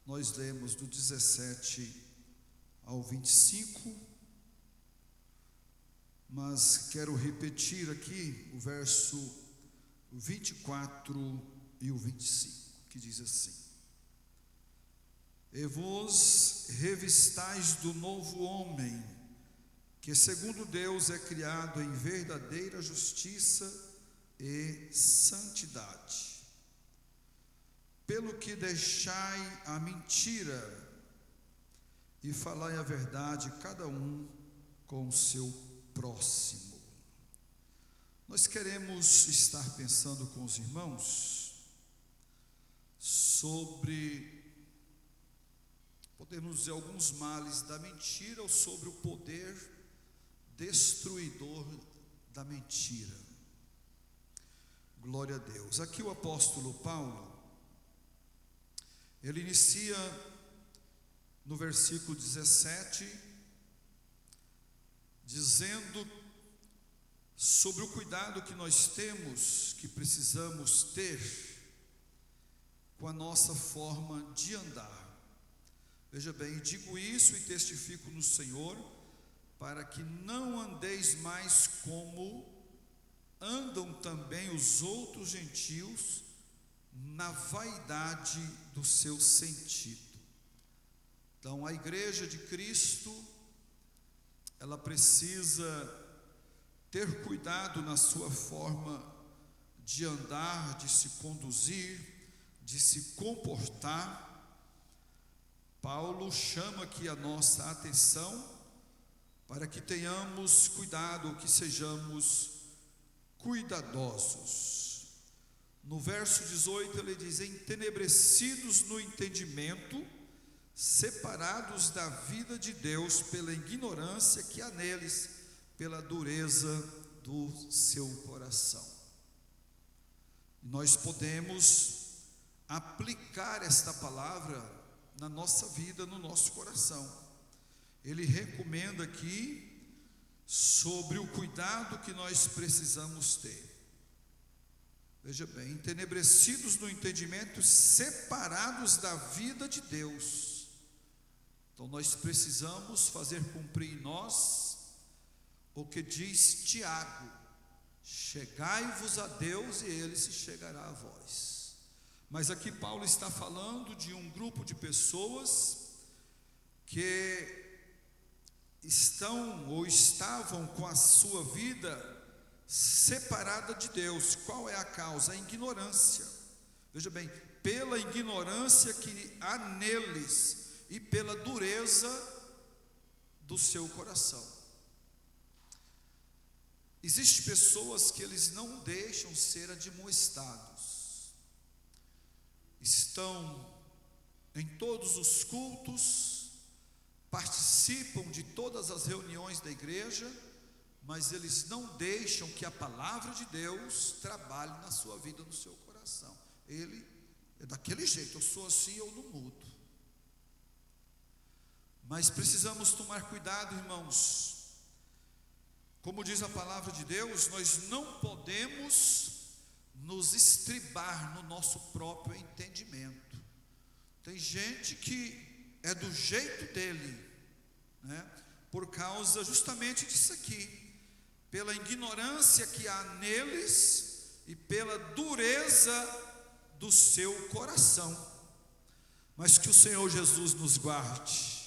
nós lemos do 17 ao 25, mas quero repetir aqui o verso 24 e o 25, que diz assim: E vos revistais do novo homem, que segundo Deus é criado em verdadeira justiça e santidade. Pelo que deixai a mentira e falai a verdade, cada um com o seu próximo. Nós queremos estar pensando com os irmãos sobre, podemos dizer, alguns males da mentira ou sobre o poder destruidor da mentira. Glória a Deus. Aqui o apóstolo Paulo, ele inicia no versículo 17, dizendo sobre o cuidado que nós temos, que precisamos ter com a nossa forma de andar. Veja bem, digo isso e testifico no Senhor, para que não andeis mais como andam também os outros gentios, na vaidade do seu sentido. Então, a igreja de Cristo, ela precisa ter cuidado na sua forma de andar, de se conduzir, de se comportar. Paulo chama aqui a nossa atenção para que tenhamos cuidado, que sejamos cuidadosos. No verso 18 ele diz: entenebrecidos no entendimento, separados da vida de Deus pela ignorância que há neles, pela dureza do seu coração. Nós podemos aplicar esta palavra na nossa vida, no nosso coração. Ele recomenda aqui sobre o cuidado que nós precisamos ter. Veja bem, entenebrecidos no entendimento, separados da vida de Deus. Então nós precisamos fazer cumprir em nós o que diz Tiago: chegai-vos a Deus e Ele se chegará a vós. Mas aqui Paulo está falando de um grupo de pessoas que estão ou estavam com a sua vida separada de Deus. Qual é a causa? A ignorância. Veja bem, pela ignorância que há neles e pela dureza do seu coração. Existem pessoas que eles não deixam ser admoestados, estão em todos os cultos, participam de todas as reuniões da igreja, mas eles não deixam que a palavra de Deus trabalhe na sua vida, no seu coração. Ele é daquele jeito: eu sou assim, eu não mudo. Mas precisamos tomar cuidado, irmãos. Como diz a palavra de Deus, nós não podemos nos estribar no nosso próprio entendimento. Tem gente que é do jeito dele, né? Por causa justamente disso aqui, pela ignorância que há neles e pela dureza do seu coração. Mas que o Senhor Jesus nos guarde,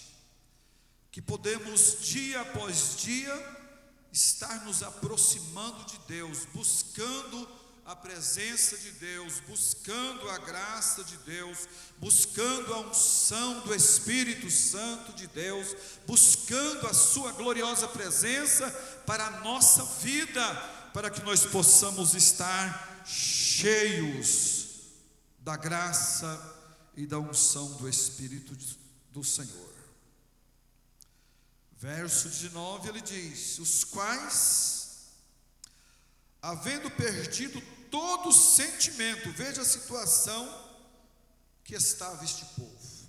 que podemos dia após dia estar nos aproximando de Deus, buscando a presença de Deus, buscando a graça de Deus, buscando a unção do Espírito Santo de Deus, buscando a sua gloriosa presença para a nossa vida, para que nós possamos estar cheios da graça e da unção do Espírito do Senhor. Verso 19 ele diz: os quais, havendo perdido todo sentimento, veja a situação que estava este povo,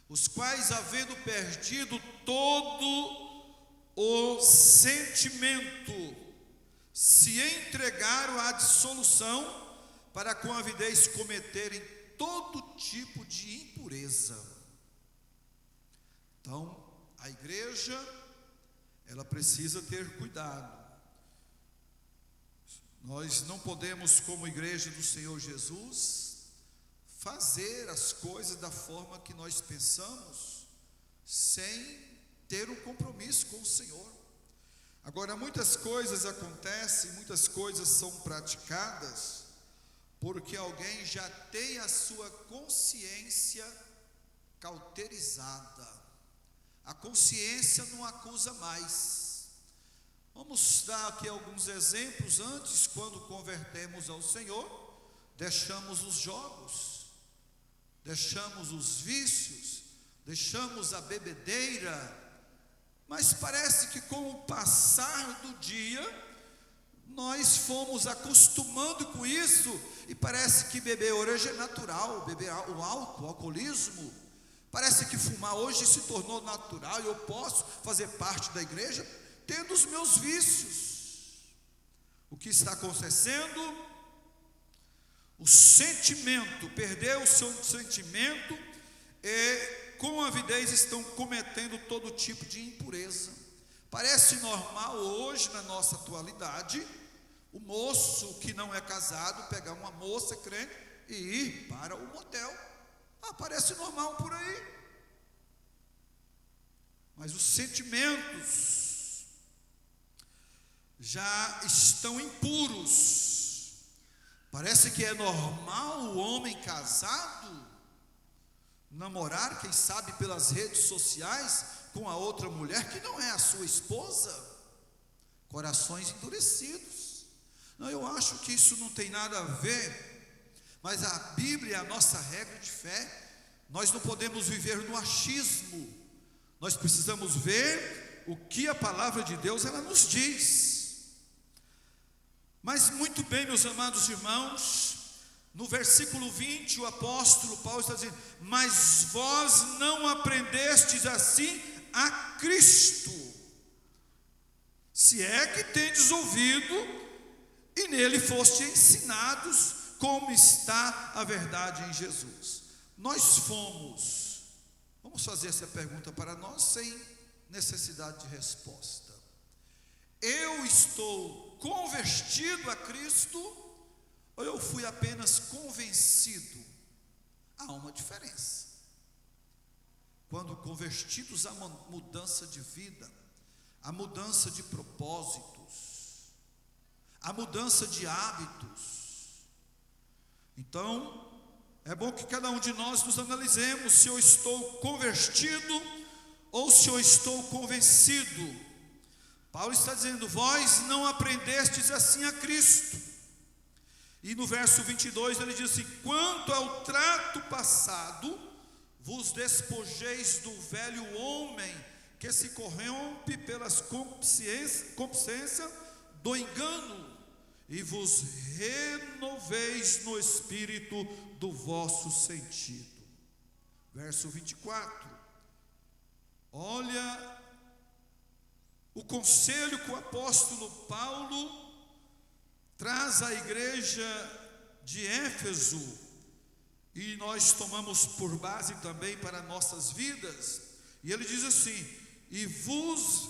os quais, havendo perdido todo o sentimento, se entregaram à dissolução, para com avidez cometerem todo tipo de impureza. Então, a igreja, ela precisa ter cuidado. Nós não podemos, como igreja do Senhor Jesus, fazer as coisas da forma que nós pensamos, sem ter um compromisso com o Senhor. Agora, muitas coisas acontecem, muitas coisas são praticadas, porque alguém já tem a sua consciência cauterizada. A consciência não acusa mais. Vamos dar aqui alguns exemplos. Antes, quando convertemos ao Senhor, deixamos os jogos, deixamos os vícios, deixamos a bebedeira, mas parece que com o passar do dia, nós fomos acostumando com isso, e parece que beber hoje é natural, beber o álcool, o alcoolismo, parece que fumar hoje se tornou natural, e eu posso fazer parte da igreja tendo os meus vícios. O que está acontecendo? O sentimento, perdeu o seu sentimento, e com avidez estão cometendo todo tipo de impureza. Parece normal hoje, na nossa atualidade, o moço que não é casado pegar uma moça crente e ir para o motel. Parece normal por aí. Mas os sentimentos já estão impuros. Parece que é normal o homem casado namorar, quem sabe pelas redes sociais, com a outra mulher que não é a sua esposa. Corações endurecidos. Não, eu acho que isso não tem nada a ver, mas a Bíblia é a nossa regra de fé. Nós não podemos viver no achismo. Nós precisamos ver o que a palavra de Deus ela nos diz. Mas muito bem, meus amados irmãos, no versículo 20, o apóstolo Paulo está dizendo: mas vós não aprendestes assim a Cristo, se é que tendes ouvido, e nele foste ensinados, como está a verdade em Jesus. Nós fomos, vamos fazer essa pergunta para nós, sem necessidade de resposta. Eu estou convertido a Cristo, ou eu fui apenas convencido? Há uma diferença. Quando convertidos à mudança de vida, à mudança de propósitos, à mudança de hábitos. Então, é bom que cada um de nós nos analisemos se eu estou convertido ou se eu estou convencido. Paulo está dizendo: vós não aprendestes assim a Cristo. E no verso 22 ele diz assim: quanto ao trato passado, vos despojeis do velho homem, que se corrompe pelas concupiscências do engano, e vos renoveis no espírito do vosso sentido. Verso 24. Olha o conselho que o apóstolo Paulo traz à igreja de Éfeso, e nós tomamos por base também para nossas vidas. E ele diz assim: e vos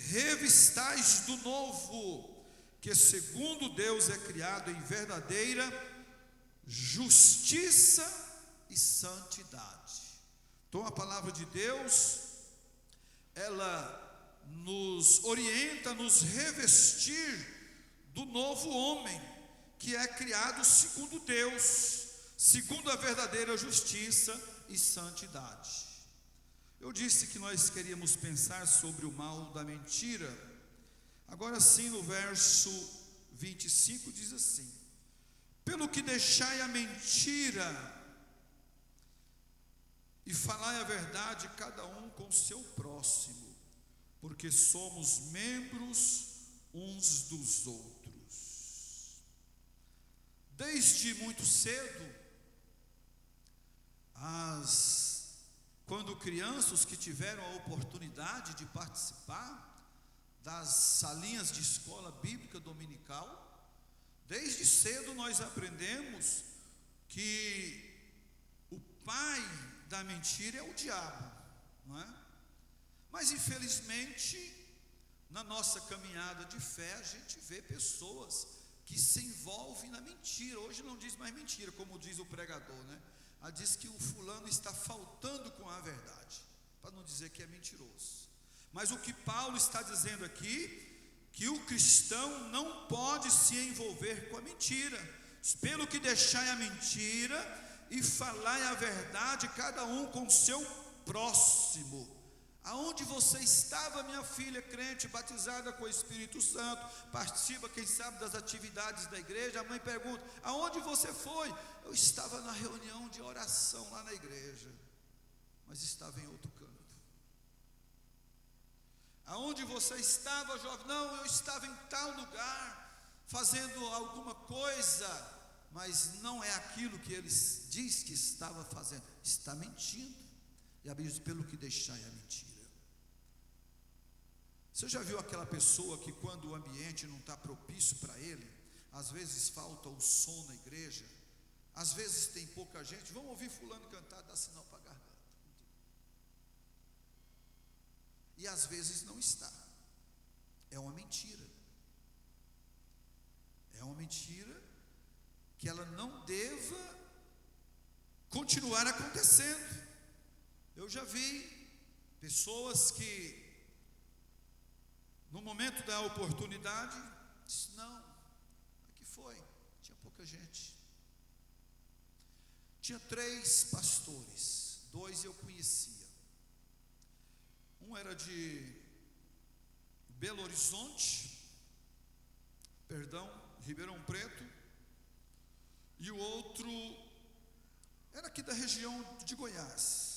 revistais do novo, que segundo Deus é criado em verdadeira justiça e santidade. Então a palavra de Deus, ela nos orienta a nos revestir do novo homem, que é criado segundo Deus, segundo a verdadeira justiça e santidade. Eu disse que nós queríamos pensar sobre o mal da mentira. Agora sim, no verso 25 diz assim: pelo que deixai a mentira e falai a verdade, cada um com o seu próximo, porque somos membros uns dos outros. Desde muito cedo, quando crianças que tiveram a oportunidade de participar das salinhas de escola bíblica dominical, desde cedo nós aprendemos que pai da mentira é o diabo, não é? Mas infelizmente, na nossa caminhada de fé, a gente vê pessoas que se envolvem na mentira. Hoje não diz mais mentira, como diz o pregador, né? Diz que o fulano está faltando com a verdade, para não dizer que é mentiroso. Mas o que Paulo está dizendo aqui, que o cristão não pode se envolver com a mentira. Pelo que deixai a mentira e falai a verdade, cada um com o seu próximo. Aonde você estava, minha filha crente, batizada com o Espírito Santo, participa, quem sabe, das atividades da igreja? A mãe pergunta: aonde você foi? Eu estava na reunião de oração lá na igreja, mas estava em outro canto. Aonde você estava, jovem? Não, eu estava em tal lugar, fazendo alguma coisa, mas não é aquilo que ele diz que estava fazendo, está mentindo. E a Bíblia diz: pelo que deixai a mentira. Você já viu aquela pessoa que, quando o ambiente não está propício para ele, às vezes falta o som na igreja, às vezes tem pouca gente, vamos ouvir fulano cantar, dá sinal para a garganta, e às vezes não está. É uma mentira. É uma mentira que ela não deva continuar acontecendo. Eu já vi pessoas que, no momento da oportunidade, disse: não, aqui foi, tinha pouca gente. Tinha 3 pastores, 2 eu conhecia. Um era de Belo Horizonte, Ribeirão Preto, e o outro era aqui da região de Goiás.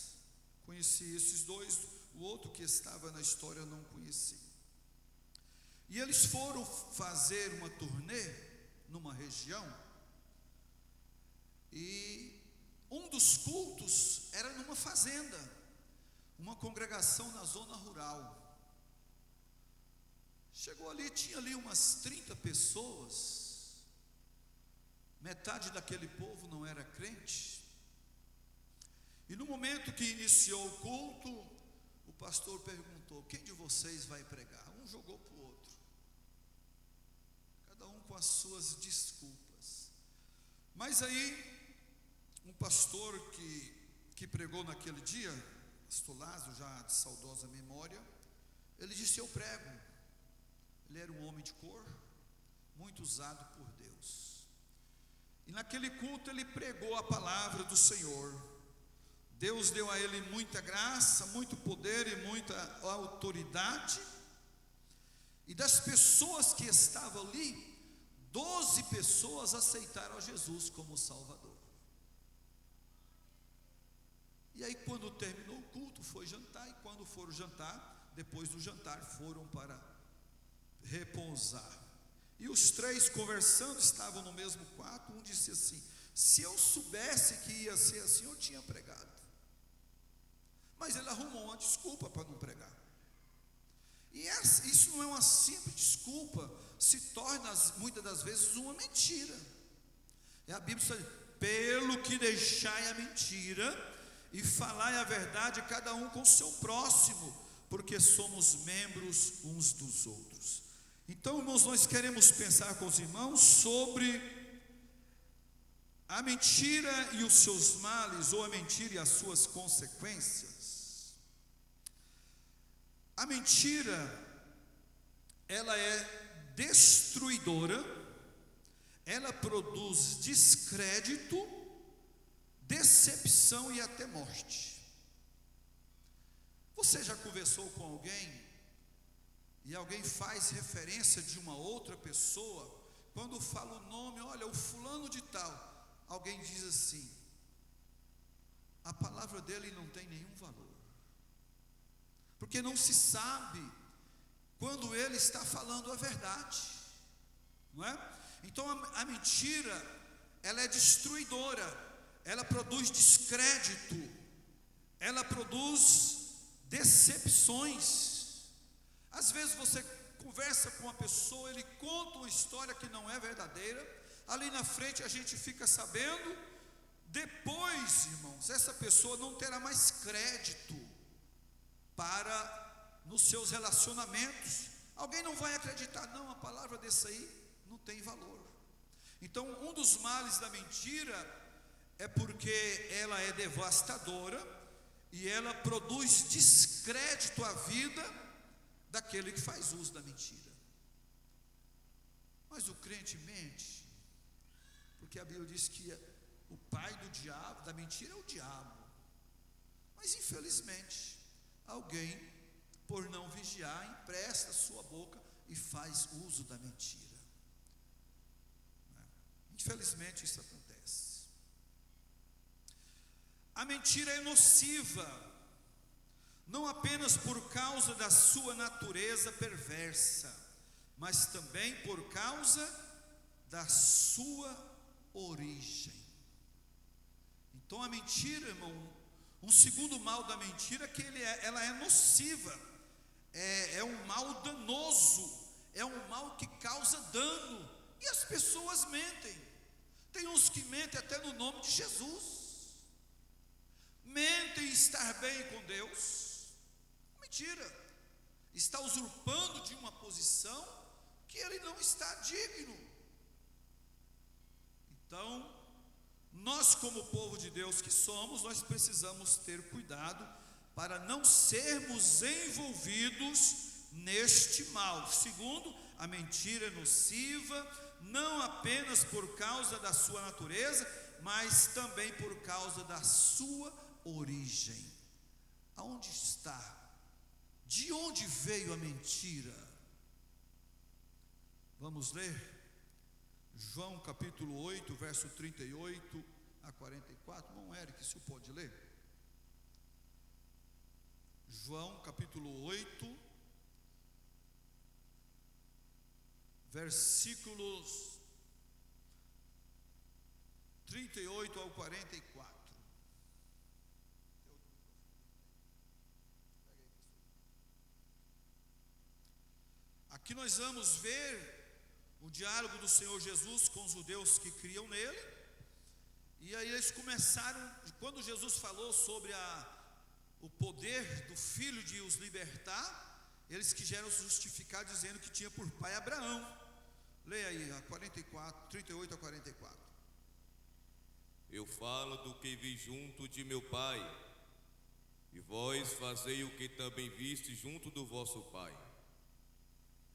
Conheci esses 2, o outro que estava na história eu não conheci. E eles foram fazer uma turnê numa região, e um dos cultos era numa fazenda, uma congregação na zona rural. Chegou ali, tinha ali umas 30 pessoas, metade daquele povo não era crente. E no momento que iniciou o culto, o pastor perguntou: quem de vocês vai pregar? Um jogou para o outro, cada um com as suas desculpas. Mas aí, um pastor que pregou naquele dia, pastor Lázaro, já de saudosa memória, ele disse: eu prego. Ele era um homem de cor, muito usado por Deus. E naquele culto ele pregou a palavra do Senhor. Deus deu a ele muita graça, muito poder e muita autoridade. E das pessoas que estavam ali, 12 pessoas aceitaram a Jesus como Salvador. E aí, quando terminou o culto, foi jantar. E quando foram jantar, depois do jantar, foram para repousar. E os 3 conversando, estavam no mesmo quarto. Um disse assim: se eu soubesse que ia ser assim, eu tinha pregado. Mas ele arrumou uma desculpa para não pregar. E isso não é uma simples desculpa, se torna muitas das vezes uma mentira. E a Bíblia diz: pelo que deixai a mentira e falai a verdade, cada um com o seu próximo, porque somos membros uns dos outros. Então, irmãos, nós queremos pensar com os irmãos sobre a mentira e os seus males, ou a mentira e as suas consequências. A mentira, ela é destruidora, ela produz descrédito, decepção e até morte. Você já conversou com alguém e alguém faz referência de uma outra pessoa? Quando fala o nome, olha, o fulano de tal, alguém diz assim: a palavra dele não tem nenhum valor, porque não se sabe quando ele está falando a verdade, não é? Então a mentira, ela é destruidora, ela produz descrédito, ela produz decepções. Às vezes você conversa com uma pessoa, ele conta uma história que não é verdadeira, ali na frente a gente fica sabendo depois, irmãos, essa pessoa não terá mais crédito nos seus relacionamentos. Alguém não vai acreditar, não, a palavra desse aí não tem valor. Então, um dos males da mentira é porque ela é devastadora e ela produz descrédito à vida daquele que faz uso da mentira. Mas o crente mente, porque a Bíblia diz que o pai do diabo, da mentira, é o diabo. Mas infelizmente, alguém, por não vigiar, empresta a sua boca e faz uso da mentira. Infelizmente isso acontece. A mentira é nociva, não apenas por causa da sua natureza perversa, mas também por causa da sua origem. Então a mentira, irmão, um segundo mal da mentira é que ela é nociva, é um mal danoso, é um mal que causa dano, e as pessoas mentem. Tem uns que mentem até no nome de Jesus, mentem estar bem com Deus. Mentira, está usurpando de uma posição que ele não está digno. Então, nós como povo de Deus que somos, nós precisamos ter cuidado para não sermos envolvidos neste mal. Segundo, a mentira é nociva, não apenas por causa da sua natureza, mas também por causa da sua origem. Aonde está? De onde veio a mentira? Vamos ler? João capítulo 8, verso 38 a 44. Irmão Eric, se o pode ler? João capítulo 8, versículos 38 ao 44. Aqui nós vamos ver o diálogo do Senhor Jesus com os judeus que criam nele. E aí eles começaram, quando Jesus falou sobre o poder do Filho de os libertar, eles quiseram se justificar dizendo que tinha por pai Abraão. Leia aí, 38 a 44. Eu falo do que vi junto de meu pai, e vós fazei o que também viste junto do vosso pai.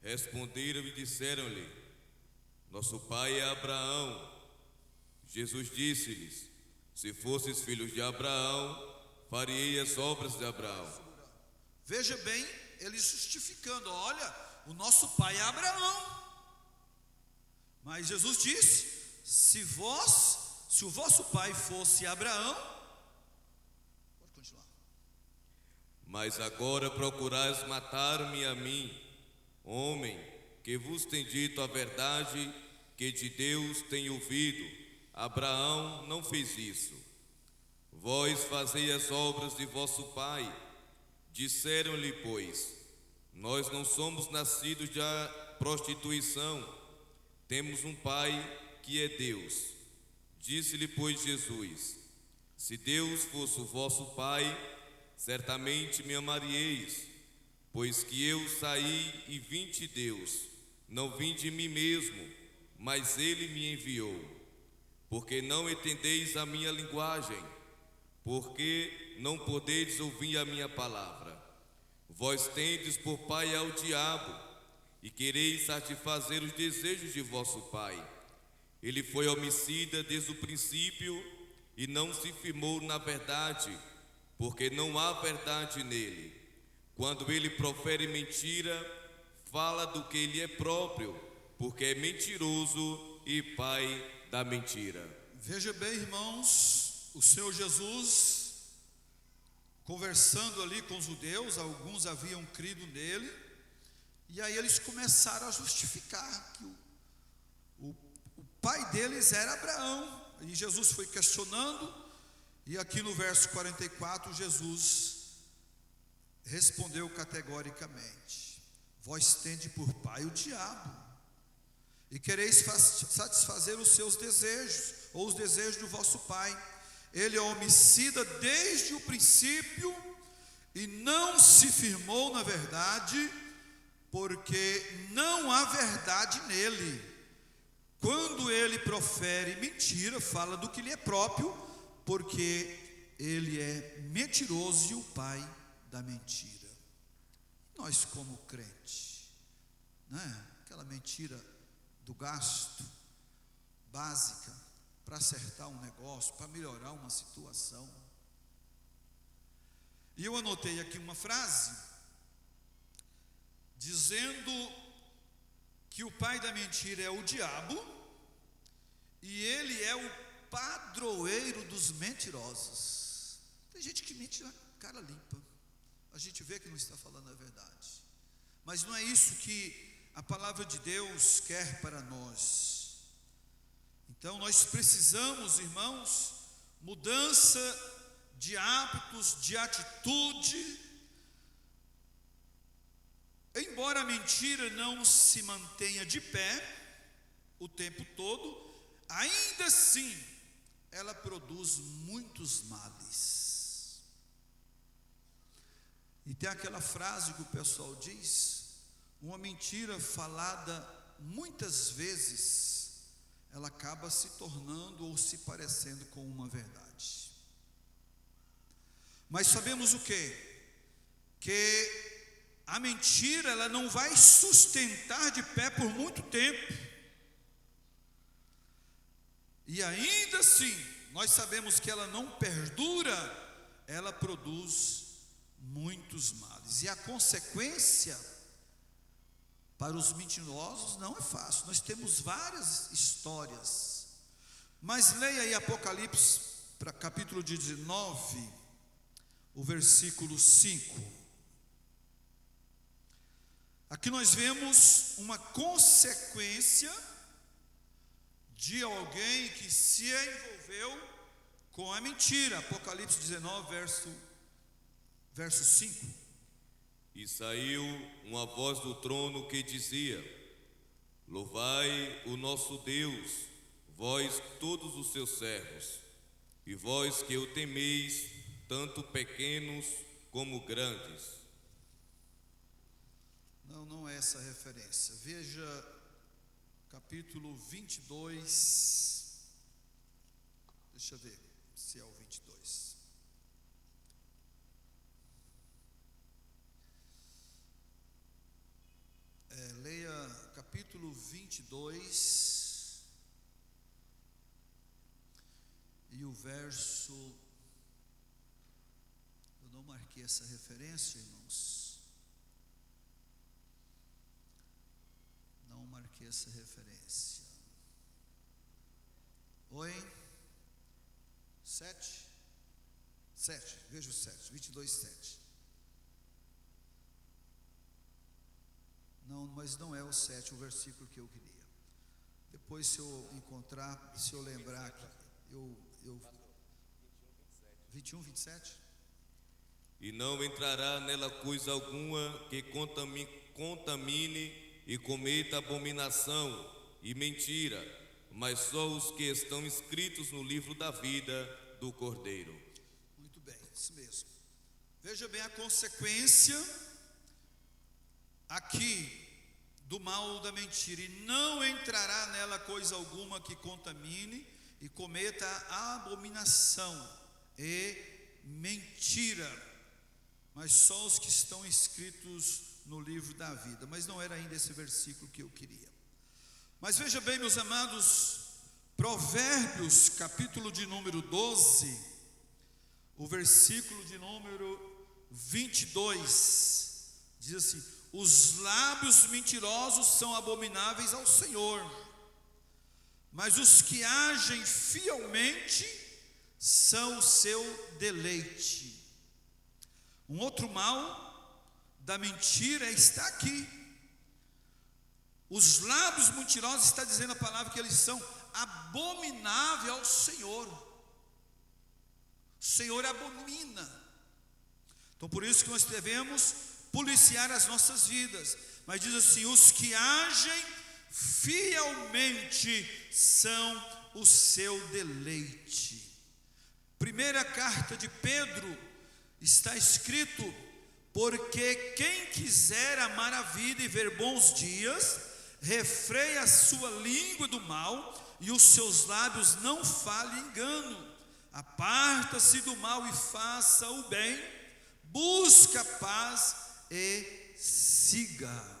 Responderam e disseram-lhe: nosso pai é Abraão. Jesus disse-lhes: se fosses filhos de Abraão, faríeis as obras de Abraão. Veja bem, eles justificando: olha, o nosso pai é Abraão. Mas Jesus disse: se o vosso pai fosse Abraão, pode continuar. Mas agora procurais matar-me a mim, homem, que vos tem dito a verdade, que de Deus tenho ouvido. Abraão não fez isso. Vós fazei as obras de vosso pai. Disseram-lhe, pois: nós não somos nascidos da prostituição, temos um pai que é Deus. Disse-lhe, pois, Jesus: se Deus fosse o vosso pai, certamente me amaríeis, pois que eu saí e vim de Deus, não vim de mim mesmo, mas ele me enviou. Porque não entendeis a minha linguagem, porque não podeis ouvir a minha palavra. Vós tendes por pai ao diabo, e quereis satisfazer os desejos de vosso pai. Ele foi homicida desde o princípio, e não se firmou na verdade, porque não há verdade nele. Quando ele profere mentira, fala do que ele é próprio, porque é mentiroso e pai da mentira. Veja bem, irmãos, o Senhor Jesus, conversando ali com os judeus, alguns haviam crido nele, e aí eles começaram a justificar que o pai deles era Abraão. E Jesus foi questionando, e aqui no verso 44, Jesus respondeu categoricamente: vós tende por pai o diabo, e quereis satisfazer os seus desejos, ou os desejos do vosso pai. ele é homicida desde o princípio e não se firmou na verdade, porque não há verdade nele. Quando ele profere mentira, fala do que lhe é próprio, porque ele é mentiroso e o pai da mentira. Nós como crente, né? Aquela mentira do gasto básica para acertar um negócio, para melhorar uma situação. E eu anotei aqui uma frase dizendo que o pai da mentira é o diabo e ele é o padroeiro dos mentirosos. Tem gente que mente na cara limpa, a gente vê que não está falando a verdade, mas não é isso que a palavra de Deus quer para nós. Então nós precisamos, irmãos, mudança de hábitos, de atitude. Embora a mentira não se mantenha de pé o tempo todo, ainda assim ela produz muitos males. E tem aquela frase que o pessoal diz: uma mentira falada muitas vezes, ela acaba se tornando ou se parecendo com uma verdade. Mas sabemos o quê? Que a mentira, ela não vai sustentar de pé por muito tempo. E ainda assim, nós sabemos que ela não perdura, ela produz muitos males. E a consequência para os mentirosos não é fácil. Nós temos várias histórias. Mas leia aí Apocalipse, para capítulo 19, o versículo 5. Aqui nós vemos uma consequência de alguém que se envolveu com a mentira. Apocalipse 19, verso 5. E saiu uma voz do trono que dizia: louvai o nosso Deus, vós todos os seus servos, e vós que o temeis, tanto pequenos como grandes. Não é essa a referência. Veja capítulo 22. Deixa eu ver se é o 22. Leia capítulo 22 e o verso. Eu não marquei essa referência, irmãos. Não marquei essa referência. Oi? 7, veja o 7, 22, 7. Não, mas não é o 7, o versículo que eu queria. Depois, se eu encontrar, se eu lembrar aqui, eu 21, 27. E não entrará nela coisa alguma que contamine e cometa abominação e mentira, mas só os que estão escritos no livro da vida do Cordeiro. Muito bem, isso mesmo. Veja bem a consequência aqui do mal da mentira: e não entrará nela coisa alguma que contamine e cometa abominação e mentira, mas só os que estão escritos no livro da vida. Mas não era ainda esse versículo que eu queria. Mas veja bem, meus amados, Provérbios, capítulo de número 12, o versículo de número 22, diz assim: os lábios mentirosos são abomináveis ao Senhor, mas os que agem fielmente são o seu deleite. Um outro mal da mentira está aqui. Os lábios mentirosos, está dizendo a palavra que eles são abomináveis ao Senhor. O Senhor abomina. Então por isso que nós devemos policiar as nossas vidas. Mas diz assim: os que agem fielmente são o seu deleite. primeira carta de Pedro está escrito: porque quem quiser amar a vida e ver bons dias, refreia a sua língua do mal e os seus lábios não falem engano. Aparta-se do mal e faça o bem, busca a paz e siga.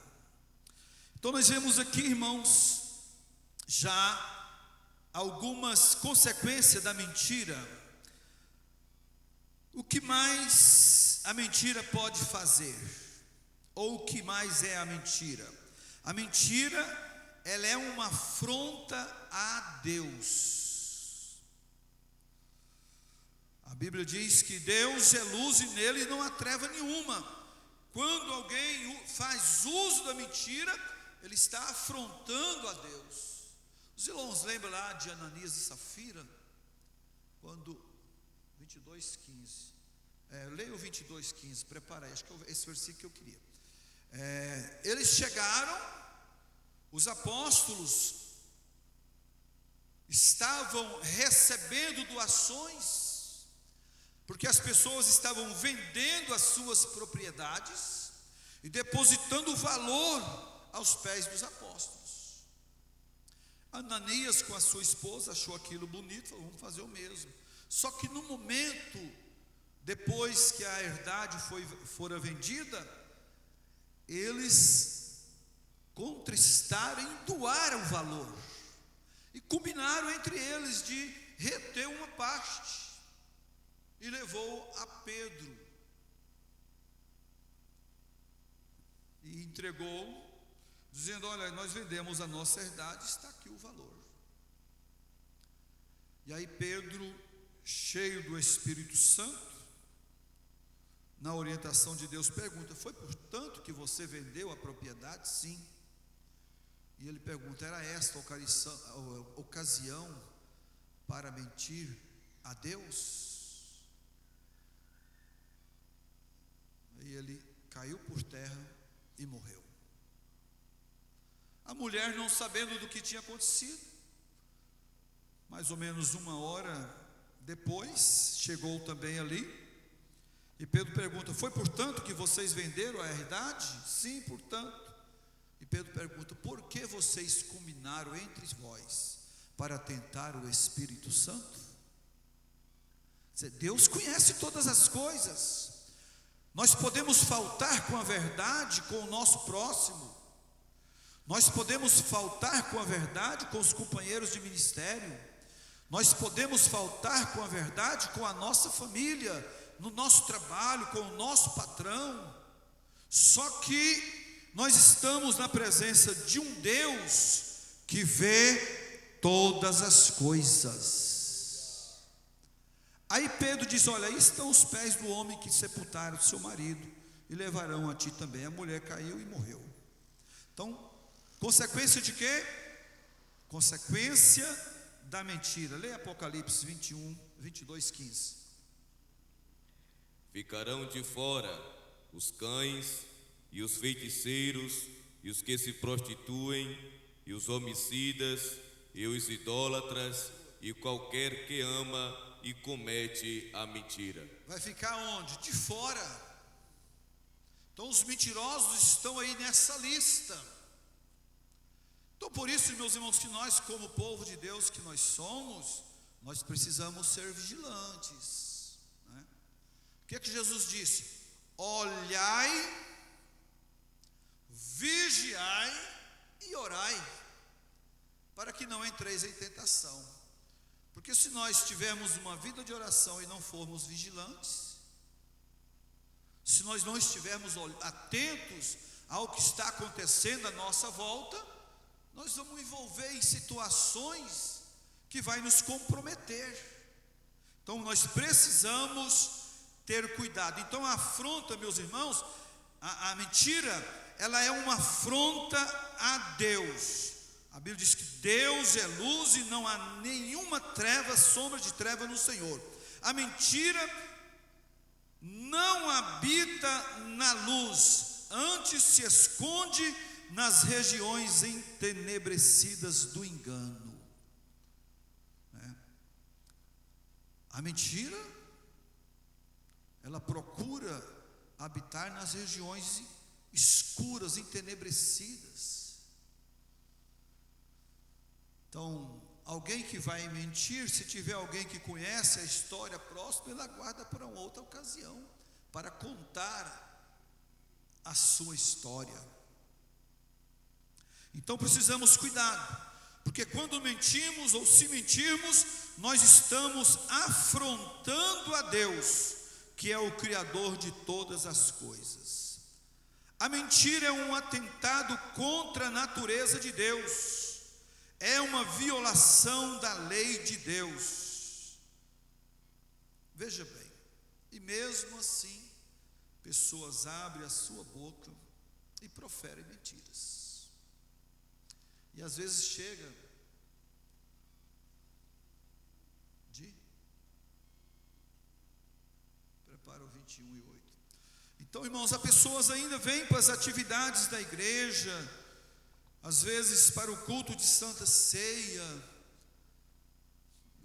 Então nós vemos aqui, irmãos, já algumas consequências da mentira. O que mais a mentira pode fazer? Ou o que mais é a mentira? A mentira, ela é uma afronta a Deus. A Bíblia diz que Deus é luz e nele não há treva nenhuma. Quando alguém faz uso da mentira, ele está afrontando a Deus. Os irmãos lembram lá de Ananias e Safira? Quando 22:15. Leia o 22:15, prepara aí, acho que é esse versículo que eu queria. Eles chegaram, os apóstolos estavam recebendo doações, porque as pessoas estavam vendendo as suas propriedades e depositando valor aos pés dos apóstolos. Ananias, com a sua esposa, achou aquilo bonito, falou: vamos fazer o mesmo. Só que no momento, depois que a herdade fora vendida, eles contristaram em doar o valor e combinaram entre eles de reter uma parte, e levou a Pedro e entregou, dizendo: olha, nós vendemos a nossa herdade, está aqui o valor. E aí Pedro, cheio do Espírito Santo, na orientação de Deus, pergunta: foi portanto que você vendeu a propriedade? Sim. E ele pergunta: era esta a ocasião para mentir a Deus? E ele caiu por terra e morreu. A mulher, não sabendo do que tinha acontecido, mais ou menos 1 hora depois, chegou também ali. E Pedro pergunta: foi portanto que vocês venderam a herdade? Sim, portanto. E Pedro pergunta: por que vocês combinaram entre vós para tentar o Espírito Santo? Deus conhece todas as coisas. Nós podemos faltar com a verdade com o nosso próximo. Nós podemos faltar com a verdade com os companheiros de ministério. Nós podemos faltar com a verdade com a nossa família, no nosso trabalho, com o nosso patrão. Só que nós estamos na presença de um Deus que vê todas as coisas. Aí Pedro diz: olha, aí estão os pés do homem que sepultaram seu marido, e levarão a ti também. A mulher caiu e morreu. Então, consequência de quê? Consequência da mentira. Leia Apocalipse 22:15. Ficarão de fora os cães e os feiticeiros e os que se prostituem e os homicidas e os idólatras e qualquer que ama e comete a mentira. Vai ficar onde? De fora. Então os mentirosos estão aí nessa lista. Então por isso, meus irmãos, que nós, como povo de Deus que nós somos, nós precisamos ser vigilantes, né? O que é que Jesus disse? Olhai, vigiai e orai, para que não entreis em tentação. Porque se nós tivermos uma vida de oração e não formos vigilantes, se nós não estivermos atentos ao que está acontecendo à nossa volta, nós vamos envolver em situações que vai nos comprometer. Então nós precisamos ter cuidado. Então a afronta, meus irmãos, a mentira, ela é uma afronta a Deus. A Bíblia diz que Deus é luz e não há nenhuma treva, sombra de treva no Senhor. A mentira não habita na luz, antes se esconde nas regiões entenebrecidas do engano. A mentira, ela procura habitar nas regiões escuras, entenebrecidas. Então, alguém que vai mentir, se tiver alguém que conhece a história próxima, ele aguarda para uma outra ocasião, para contar a sua história. Então precisamos cuidar, porque quando mentimos ou se mentirmos, nós estamos afrontando a Deus, que é o Criador de todas as coisas. A mentira é um atentado contra a natureza de Deus, é uma violação da lei de Deus. Veja bem, e mesmo assim, pessoas abrem a sua boca e proferem mentiras. E às vezes chega prepara o 21:8. Então, irmãos, as pessoas ainda vêm para as atividades da igreja, às vezes para o culto de Santa Ceia,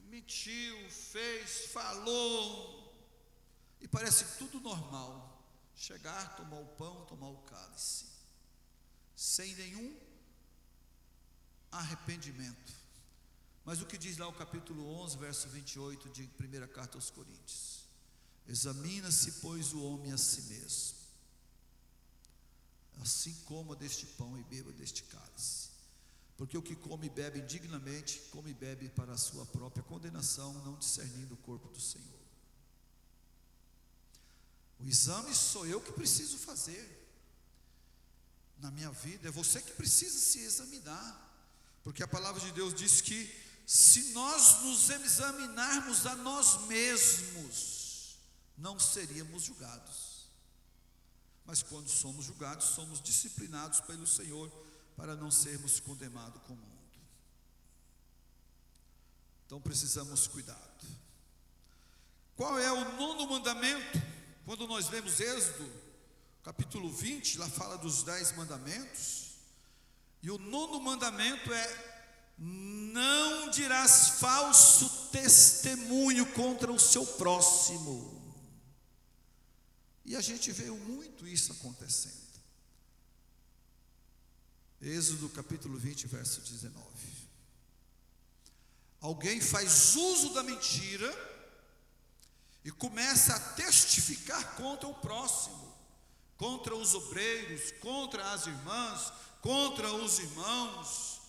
mentiu, fez, falou, e parece tudo normal, chegar, tomar o pão, tomar o cálice, sem nenhum arrependimento. Mas o que diz lá o capítulo 11, verso 28 de 1ª carta aos Coríntios? Examina-se, pois, o homem a si mesmo, assim coma deste pão e beba deste cálice, porque o que come e bebe indignamente, come e bebe para a sua própria condenação, não discernindo o corpo do Senhor. O exame sou eu que preciso fazer na minha vida, é você que precisa se examinar, porque a palavra de Deus diz que se nós nos examinarmos a nós mesmos, não seríamos julgados. Mas quando somos julgados, somos disciplinados pelo Senhor para não sermos condenados com o mundo. Então precisamos cuidado. Qual é o 9º mandamento? Quando nós lemos Êxodo, capítulo 20, lá fala dos 10 mandamentos. E o 9º mandamento é: não dirás falso testemunho contra o seu próximo. E a gente vê muito isso acontecendo. Êxodo capítulo 20, verso 19. Alguém faz uso da mentira e começa a testificar contra o próximo, contra os obreiros, contra as irmãs, contra os irmãos.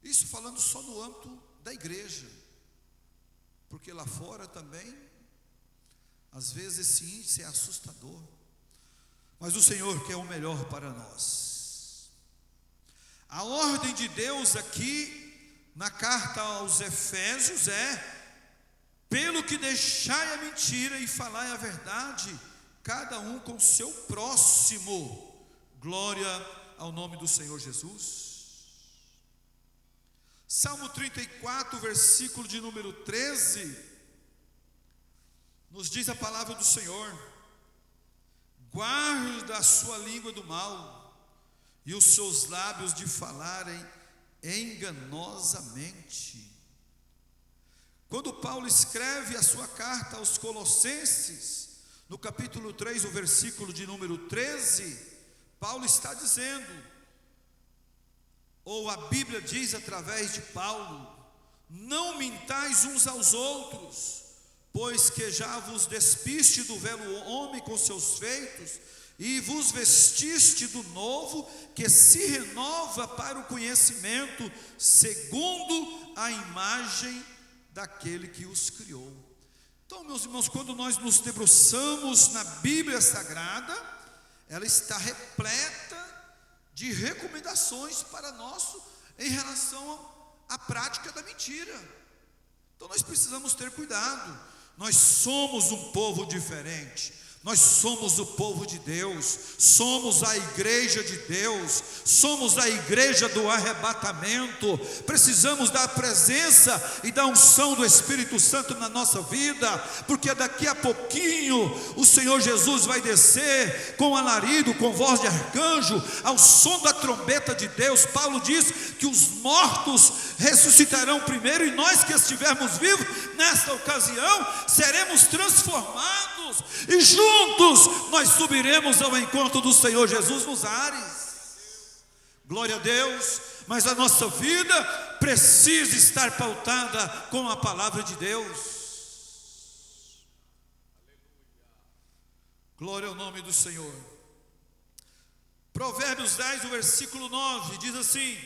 Isso falando só no âmbito da igreja, porque lá fora também, às vezes esse índice é assustador. Mas o Senhor quer o melhor para nós. A ordem de Deus aqui na carta aos Efésios é: pelo que deixai a mentira e falai a verdade, cada um com seu próximo. Glória ao nome do Senhor Jesus. Salmo 34, versículo de número 13, nos diz a palavra do Senhor: guarda a sua língua do mal e os seus lábios de falarem enganosamente. Quando Paulo escreve a sua carta aos Colossenses, no capítulo 3, o versículo de número 13, Paulo está dizendo, ou a Bíblia diz através de Paulo: não mintais uns aos outros, pois que já vos despiste do velho homem com seus feitos, e vos vestiste do novo, que se renova para o conhecimento, segundo a imagem daquele que os criou. Então, meus irmãos, quando nós nos debruçamos na Bíblia Sagrada, ela está repleta de recomendações para nós em relação à prática da mentira. Então nós precisamos ter cuidado. Nós somos um povo diferente, Nós somos o povo de Deus, somos a igreja de Deus, somos a igreja do arrebatamento. Precisamos da presença e da unção do Espírito Santo na nossa vida, porque daqui a pouquinho o Senhor Jesus vai descer com alarido, com voz de arcanjo, ao som da trombeta de Deus. Paulo diz que os mortos ressuscitarão primeiro, e nós que estivermos vivos nesta ocasião seremos transformados, e juntos nós subiremos ao encontro do Senhor Jesus nos ares. Glória a Deus. Mas a nossa vida precisa estar pautada com a palavra de Deus. Glória ao nome do Senhor. Provérbios 10, o versículo 9 diz assim: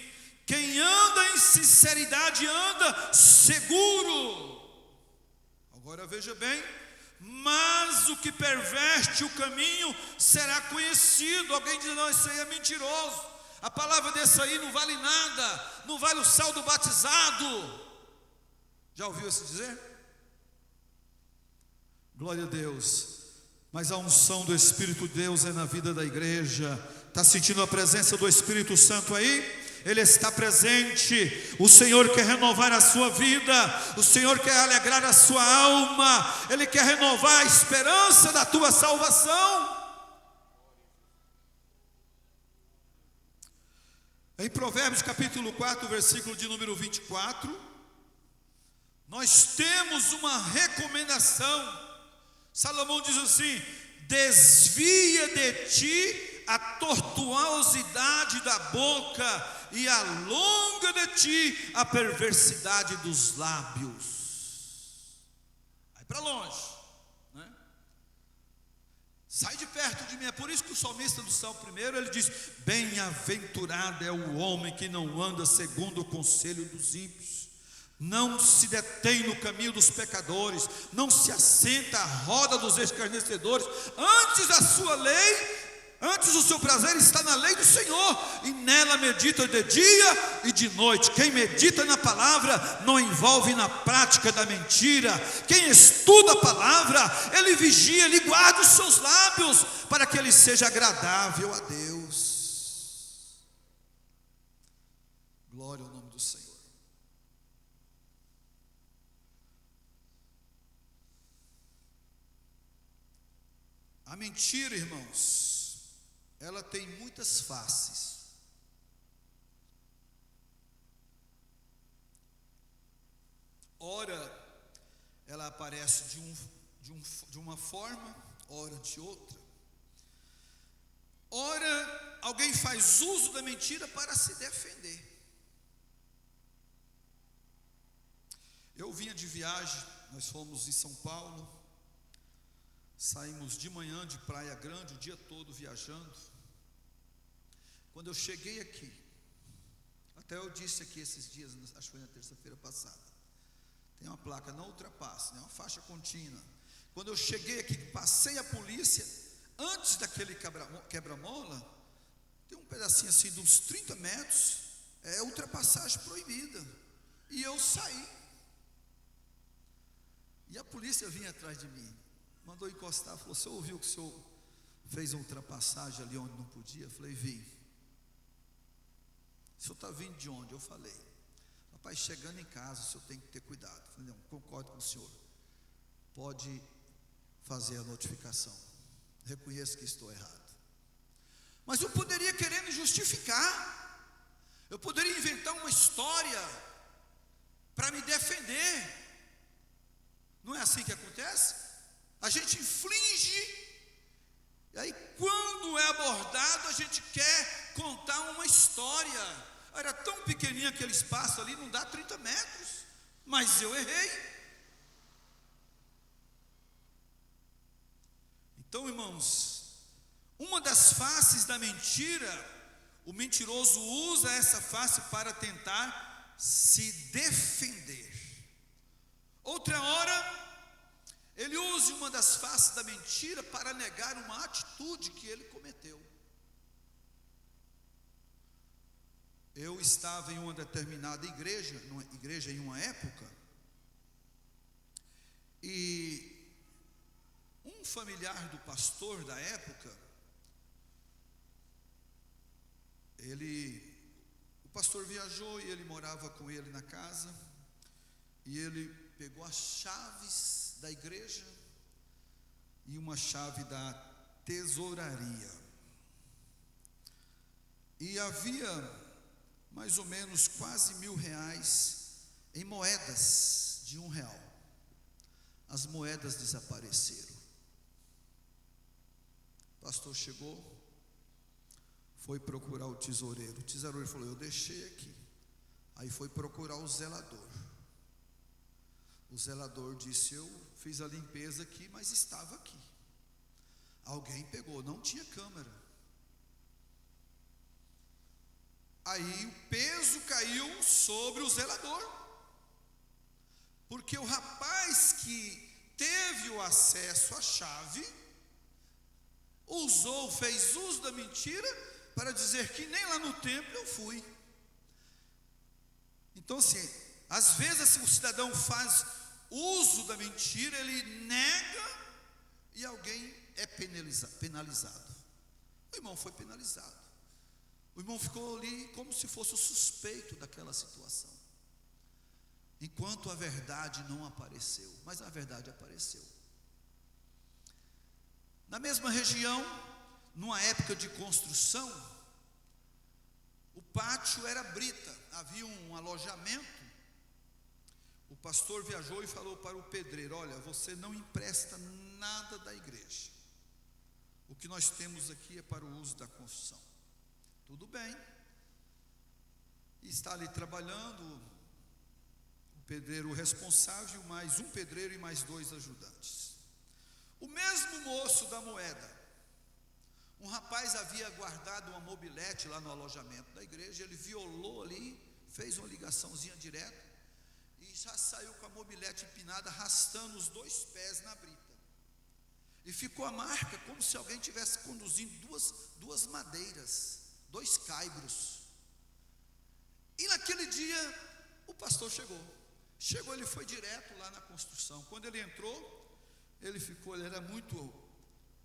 quem anda em sinceridade anda seguro. Agora veja bem: mas o que perverte o caminho será conhecido. Alguém diz: não, isso aí é mentiroso, a palavra desse aí não vale nada, não vale o sal do batizado. Já ouviu isso dizer? Glória a Deus. Mas a unção do Espírito de Deus é na vida da igreja. Está sentindo a presença do Espírito Santo aí? Ele está presente. O Senhor quer renovar a sua vida, o Senhor quer alegrar a sua alma, Ele quer renovar a esperança da tua salvação. Em Provérbios capítulo 4, versículo de número 24, nós temos uma recomendação. Salomão diz assim: desvia de ti a tortuosidade da boca, e alonga de ti a perversidade dos lábios. Vai para longe, né? Sai de perto de mim. É por isso que o salmista do Salmo 1, ele diz: bem-aventurado é o homem que não anda segundo o conselho dos ímpios, não se detém no caminho dos pecadores, não se assenta à roda dos escarnecedores. Antes o seu prazer está na lei do Senhor, e nela medita de dia e de noite. Quem medita na palavra não envolve na prática da mentira. Quem estuda a palavra, ele vigia, ele guarda os seus lábios, para que ele seja agradável a Deus. Glória ao nome do Senhor. A mentira, irmãos, ela tem muitas faces. Ora, ela aparece de uma forma, ora de outra. Ora, alguém faz uso da mentira para se defender. Eu vinha de viagem, nós fomos em São Paulo, saímos de manhã de Praia Grande, o dia todo viajando. Quando eu cheguei aqui, até eu disse aqui esses dias, acho que foi na terça-feira passada, tem uma placa: não ultrapasse, né? Uma faixa contínua. Quando eu cheguei aqui, passei a polícia, antes daquele quebra-mola, tem um pedacinho assim de uns 30 metros, é ultrapassagem proibida, e eu saí, e a polícia vinha atrás de mim, mandou encostar, falou: o senhor ouviu que o senhor fez uma ultrapassagem ali onde não podia? Eu falei: vim. O senhor está vindo de onde? Eu falei: rapaz, chegando em casa, o senhor tem que ter cuidado. Eu falei: não, concordo com o senhor, pode fazer a notificação, reconheço que estou errado. Mas eu poderia querer me justificar, eu poderia inventar uma história para me defender. Não é assim que acontece? A gente inflige, e aí quando é abordado, a gente quer contar uma história. Era tão pequenininho aquele espaço ali, não dá 30 metros, mas eu errei. Então, irmãos, uma das faces da mentira, o mentiroso usa essa face para tentar se defender. Outra hora, ele usa uma das faces da mentira para negar uma atitude que ele cometeu. Eu estava em uma determinada igreja em uma época, e um um familiar do pastor da época, o pastor viajou e ele morava com ele na casa, e ele pegou as chaves da igreja e uma chave da tesouraria, e havia mais ou menos quase R$1.000 em moedas de R$1. As moedas desapareceram. O pastor chegou, foi procurar o tesoureiro. O tesoureiro falou: eu deixei aqui. Aí foi procurar o zelador. O zelador disse: eu fiz a limpeza aqui, mas estava aqui. Alguém pegou, não tinha câmera. Aí o peso caiu sobre o zelador, porque o rapaz que teve o acesso à chave fez uso da mentira para dizer que nem lá no templo eu fui. Então, assim, às vezes o cidadão faz uso da mentira, ele nega e alguém é penalizado. O irmão foi penalizado. O irmão ficou ali como se fosse o suspeito daquela situação, enquanto a verdade não apareceu. Mas a verdade apareceu. Na mesma região, numa época de construção, o pátio era brita, havia um alojamento. O pastor viajou e falou para o pedreiro: olha, você não empresta nada da igreja, o que nós temos aqui é para o uso da construção. Tudo bem. E está ali trabalhando o pedreiro responsável, mais um pedreiro e mais 2 ajudantes. O mesmo moço da moeda, um rapaz havia guardado uma mobilete lá no alojamento da igreja. Ele violou ali, fez uma ligaçãozinha direta e já saiu com a mobilete empinada, arrastando os 2 pés na brita. E ficou a marca como se alguém tivesse conduzindo duas madeiras, 2 caibros. E naquele dia o pastor chegou, ele foi direto lá na construção. Quando ele entrou, ele era muito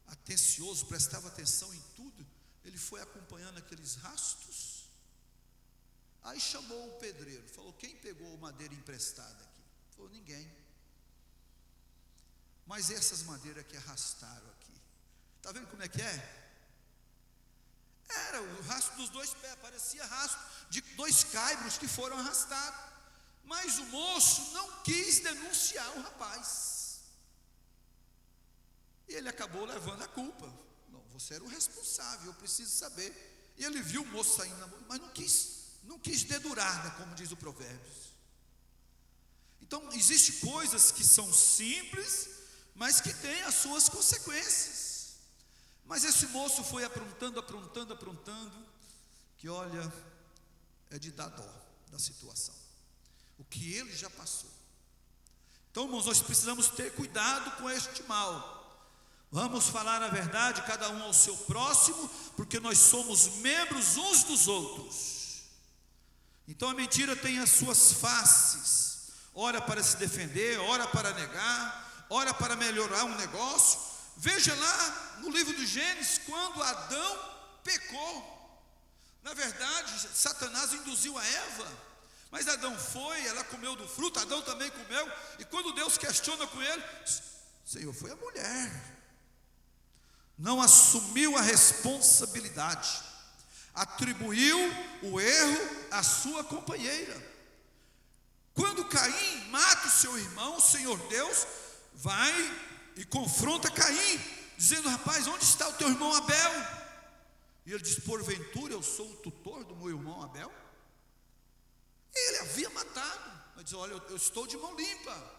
atencioso, prestava atenção em tudo. Ele foi acompanhando aqueles rastros. Aí chamou o pedreiro, falou: quem pegou madeira emprestada aqui? Falou: ninguém. Mas essas madeiras que arrastaram aqui, está vendo como é que é? Era o rastro dos 2 pés, parecia rastro de 2 caibros que foram arrastados. Mas o moço não quis denunciar o rapaz, e ele acabou levando a culpa. Não, você era o responsável, eu preciso saber. E ele viu o moço saindo, mas não quis dedurar, né, como diz o Provérbios. Então, existem coisas que são simples, mas que têm as suas consequências. Mas esse moço foi aprontando, que olha, é de dar dó da situação, o que ele já passou. Então, irmãos, nós precisamos ter cuidado com este mal. Vamos falar a verdade, cada um ao seu próximo, porque nós somos membros uns dos outros. Então a mentira tem as suas faces, ora para se defender, ora para negar, ora para melhorar um negócio. Veja lá no livro do Gênesis, quando Adão pecou. Na verdade, Satanás induziu a Eva, mas Adão foi, ela comeu do fruto, Adão também comeu. E quando Deus questiona com ele: Senhor, foi a mulher. Não assumiu a responsabilidade, atribuiu o erro à sua companheira. Quando Caim mata o seu irmão, o Senhor Deus vai e confronta Caim, dizendo: rapaz, onde está o teu irmão Abel? E ele diz: porventura eu sou o tutor do meu irmão Abel? Ele havia matado, mas diz: olha, eu estou de mão limpa.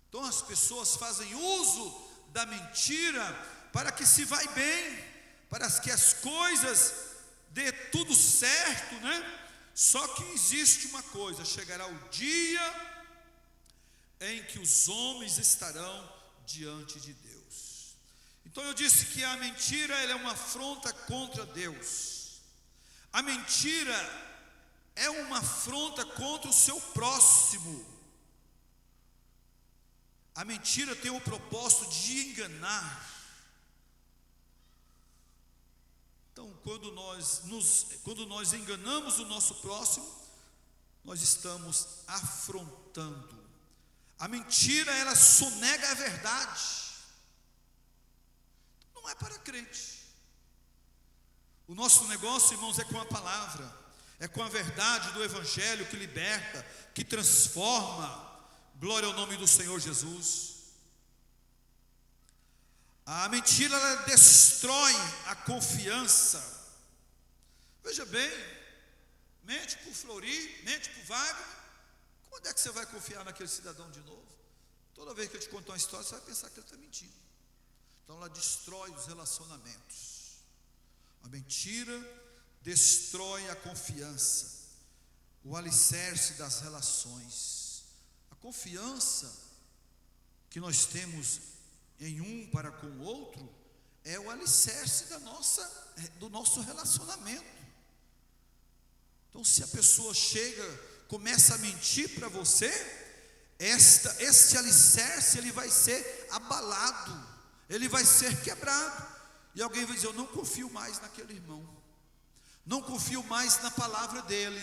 Então as pessoas fazem uso da mentira para que se vai bem, para que as coisas dê tudo certo, né? Só que existe uma coisa: chegará o dia em que os homens estarão diante de Deus. Então eu disse que a mentira, ela é uma afronta contra Deus. A mentira é uma afronta contra o seu próximo. A mentira tem o propósito de enganar. Então, quando nós enganamos o nosso próximo, nós estamos afrontando. A mentira, ela sonega a verdade. Não é para crente. O nosso negócio, irmãos, é com a palavra, é com a verdade do Evangelho que liberta, que transforma. Glória ao nome do Senhor Jesus. A mentira, ela destrói a confiança. Veja bem, mente por Flori, mente por Wagner. Quando é que você vai confiar naquele cidadão de novo? Toda vez que eu te contar uma história, você vai pensar que ele está mentindo. Então ela destrói os relacionamentos. A mentira destrói a confiança, o alicerce das relações. A confiança que nós temos em um para com o outro é o alicerce do nosso relacionamento. Então, se a pessoa começa a mentir para você, este alicerce ele vai ser abalado, ele vai ser quebrado. E alguém vai dizer: eu não confio mais naquele irmão, não confio mais na palavra dele,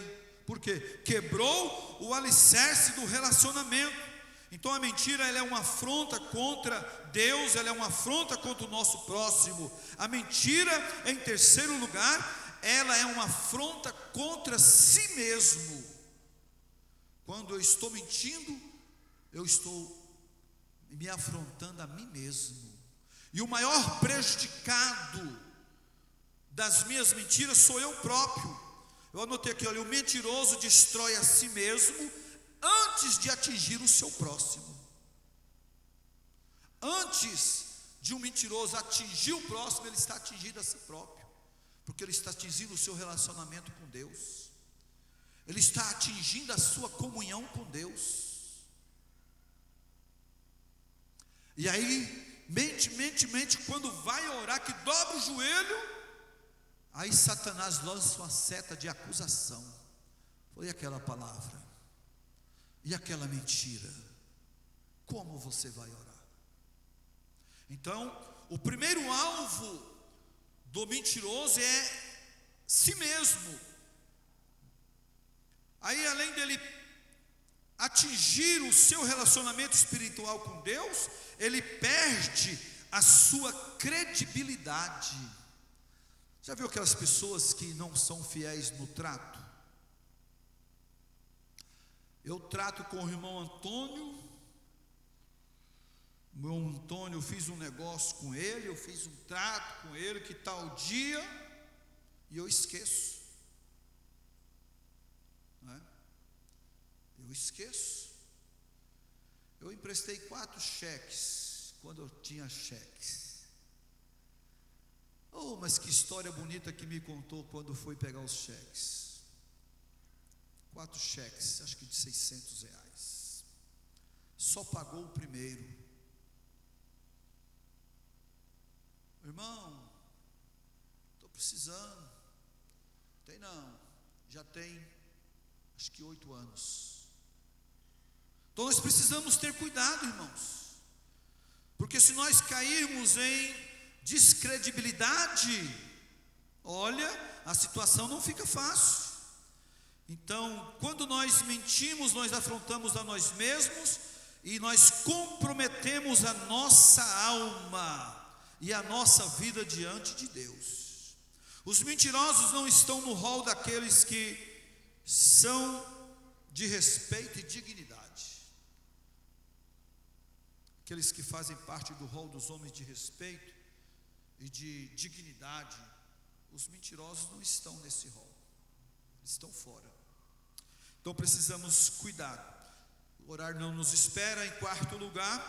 porque quebrou o alicerce do relacionamento. Então a mentira, ela é uma afronta contra Deus, ela é uma afronta contra o nosso próximo. A mentira, em terceiro lugar, ela é uma afronta contra si mesmo. Quando eu estou mentindo, eu estou me afrontando a mim mesmo. E o maior prejudicado das minhas mentiras sou eu próprio. Eu anotei aqui, olha: o mentiroso destrói a si mesmo antes de atingir o seu próximo. Antes de um mentiroso atingir o próximo, ele está atingindo a si próprio, porque ele está atingindo o seu relacionamento com Deus, ele está atingindo a sua comunhão com Deus. E aí, mente, quando vai orar, que dobra o joelho, aí Satanás lança uma seta de acusação. Foi aquela palavra, e aquela mentira, como você vai orar? Então, o primeiro alvo do mentiroso é si mesmo. Aí, além dele atingir o seu relacionamento espiritual com Deus, ele perde a sua credibilidade. Já viu aquelas pessoas que não são fiéis no trato? Eu trato com o irmão Antônio. O irmão Antônio, eu fiz um negócio com ele, eu fiz um trato com ele, que tal dia, e eu esqueço. Não é? Eu esqueço. Eu emprestei 4 cheques, quando eu tinha cheques. Oh, mas que história bonita que me contou quando foi pegar os cheques. 4 cheques, acho que de R$600. Só pagou o primeiro. Irmão, estou precisando. Tem não, já tem acho que 8 anos. Então nós precisamos ter cuidado, irmãos, porque se nós cairmos em descredibilidade, olha, a situação não fica fácil. Então, quando nós mentimos, nós afrontamos a nós mesmos e nós comprometemos a nossa alma e a nossa vida diante de Deus. Os mentirosos não estão no rol daqueles que são de respeito e dignidade. Aqueles que fazem parte do rol dos homens de respeito e de dignidade, os mentirosos não estão nesse rol, estão fora. Então precisamos cuidar. Orar não nos espera. Em quarto lugar,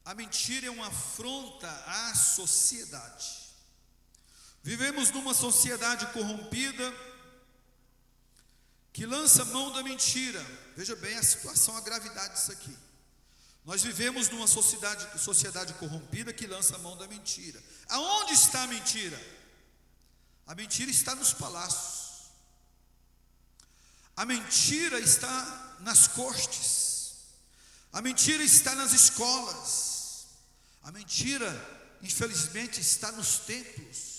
a mentira é uma afronta à sociedade. Vivemos numa sociedade corrompida que lança mão da mentira. Veja bem a situação, a gravidade disso aqui. Nós vivemos numa sociedade corrompida que lança mão da mentira. Aonde está a mentira? A mentira está nos palácios. A mentira está nas cortes, a mentira está nas escolas, a mentira, infelizmente, está nos templos.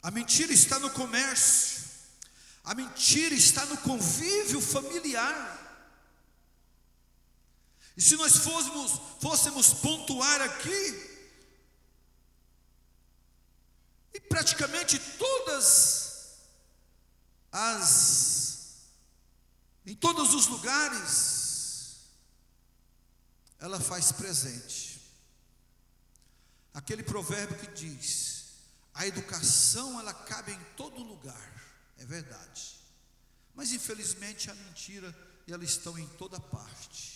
A mentira está no comércio, a mentira está no convívio familiar. E se nós fôssemos pontuar aqui, e praticamente em todos os lugares, ela faz presente. Aquele provérbio que diz: a educação, ela cabe em todo lugar. É verdade. Mas infelizmente a mentira, elas estão em toda parte.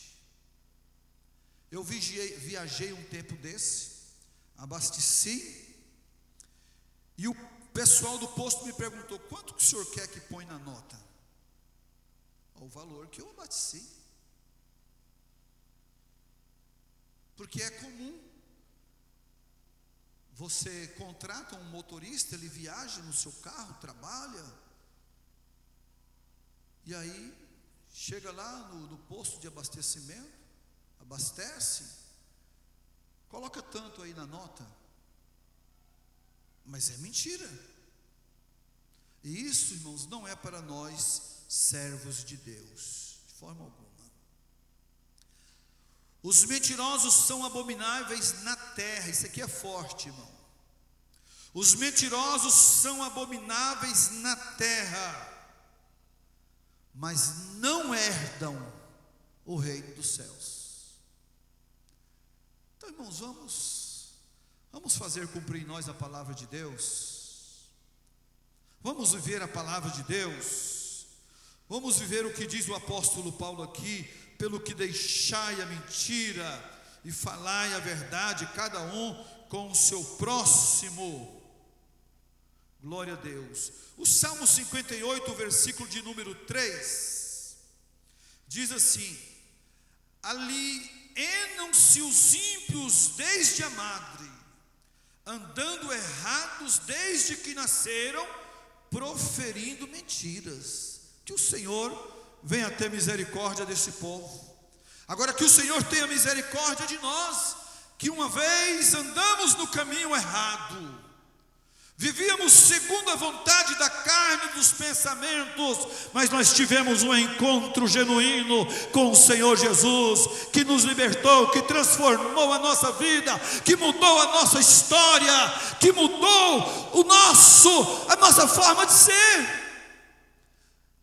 Eu viajei um tempo desse, abasteci, e o pessoal do posto me perguntou: quanto que o senhor quer que põe na nota? O valor que eu abasteci. Porque é comum, você contrata um motorista, ele viaja no seu carro, trabalha, e aí chega lá no posto de abastecimento, abastece, coloca tanto aí na nota, mas é mentira. E isso, irmãos, não é para nós, servos de Deus, de forma alguma. Os mentirosos são abomináveis na terra. Isso aqui é forte, irmão. Os mentirosos são abomináveis na terra, mas não herdam o reino dos céus. Então, irmãos, vamos fazer cumprir em nós a palavra de Deus. Vamos viver a palavra de Deus. Vamos viver o que diz o apóstolo Paulo aqui: pelo que deixai a mentira e falai a verdade, cada um com o seu próximo. Glória a Deus. O Salmo 58, versículo de número 3, diz assim: alienam-se os ímpios desde a madre, andando errados desde que nasceram, proferindo mentiras. Que o Senhor venha ter misericórdia desse povo. Agora, que o Senhor tenha misericórdia de nós, que uma vez andamos no caminho errado, vivíamos segundo a vontade da carne e dos pensamentos, mas nós tivemos um encontro genuíno com o Senhor Jesus, que nos libertou, que transformou a nossa vida, que mudou a nossa história, que mudou a nossa forma de ser.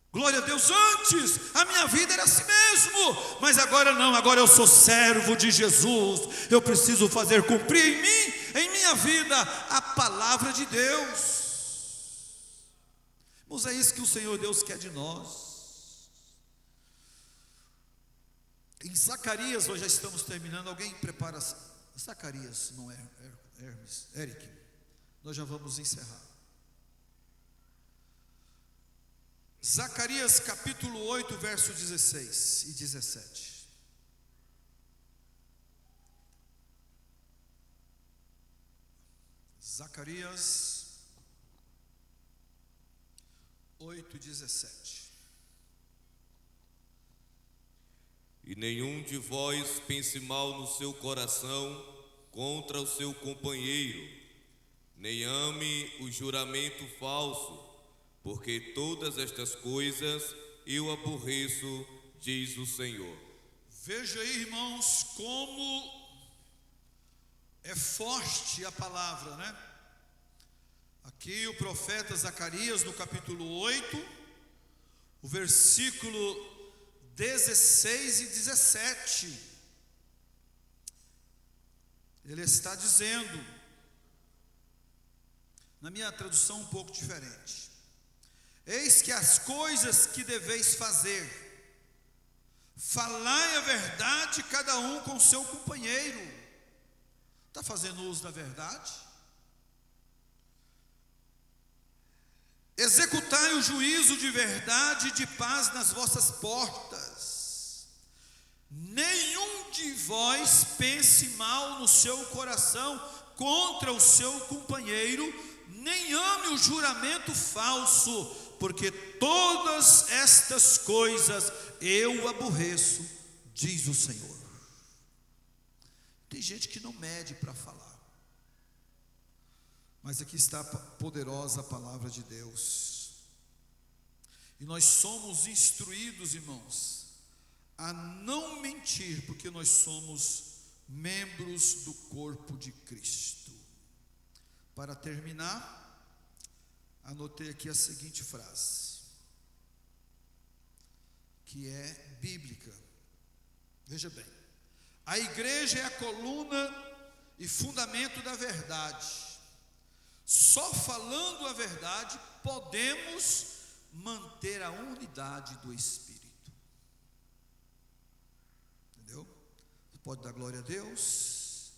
Glória a Deus. Antes a minha vida era assim mesmo, mas agora não, agora eu sou servo de Jesus. Eu preciso fazer cumprir em mim, em minha vida, a palavra de Deus. Mas é isso que o Senhor Deus quer de nós. Em Zacarias, nós já estamos terminando. Alguém prepara Zacarias, não é Hermes, Eric, nós já vamos encerrar. Zacarias capítulo 8, verso 16 e 17. Zacarias 8, 17. E nenhum de vós pense mal no seu coração contra o seu companheiro, nem ame o juramento falso, porque todas estas coisas eu aborreço, diz o Senhor. Veja aí, irmãos, como é forte a palavra, né? Aqui o profeta Zacarias, no capítulo 8, o versículo 16 e 17, ele está dizendo, na minha tradução um pouco diferente: eis que as coisas que deveis fazer, falai a verdade, cada um com seu companheiro. Está fazendo uso da verdade? Executai o juízo de verdade e de paz nas vossas portas. Nenhum de vós pense mal no seu coração contra o seu companheiro, nem ame o juramento falso, porque todas estas coisas eu aborreço, diz o Senhor. Tem gente que não mede para falar, mas aqui está poderosa a palavra de Deus, e nós somos instruídos, irmãos, a não mentir, porque nós somos membros do corpo de Cristo. Para terminar, anotei aqui a seguinte frase, que é bíblica. Veja bem: a igreja é a coluna e fundamento da verdade. Só falando a verdade podemos manter a unidade do Espírito. Entendeu? Você pode dar glória a Deus?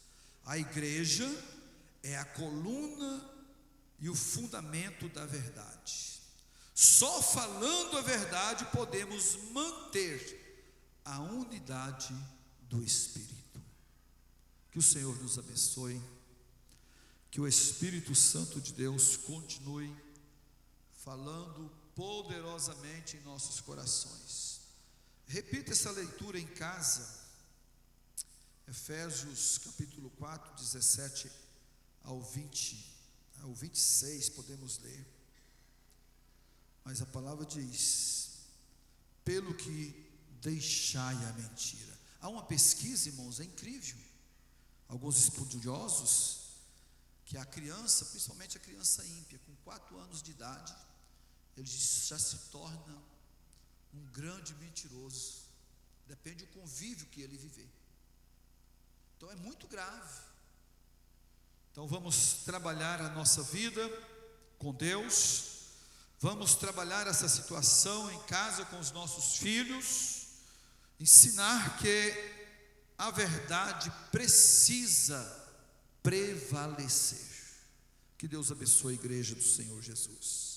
A igreja é a coluna e o fundamento da verdade. Só falando a verdade podemos manter a unidade do Espírito. Que o Senhor nos abençoe, que o Espírito Santo de Deus continue falando poderosamente em nossos corações. Repita essa leitura em casa, Efésios capítulo 4, 17 ao 26 podemos ler, mas a palavra diz: pelo que deixai a mentira. Há uma pesquisa, irmãos, é incrível, alguns estudiosos, que a criança, principalmente a criança ímpia, com 4 anos de idade, ele já se torna um grande mentiroso, depende do convívio que ele viver. Então é muito grave. Então vamos trabalhar a nossa vida com Deus, vamos trabalhar essa situação em casa com os nossos filhos, ensinar que a verdade precisa prevalecer. Que Deus abençoe a igreja do Senhor Jesus.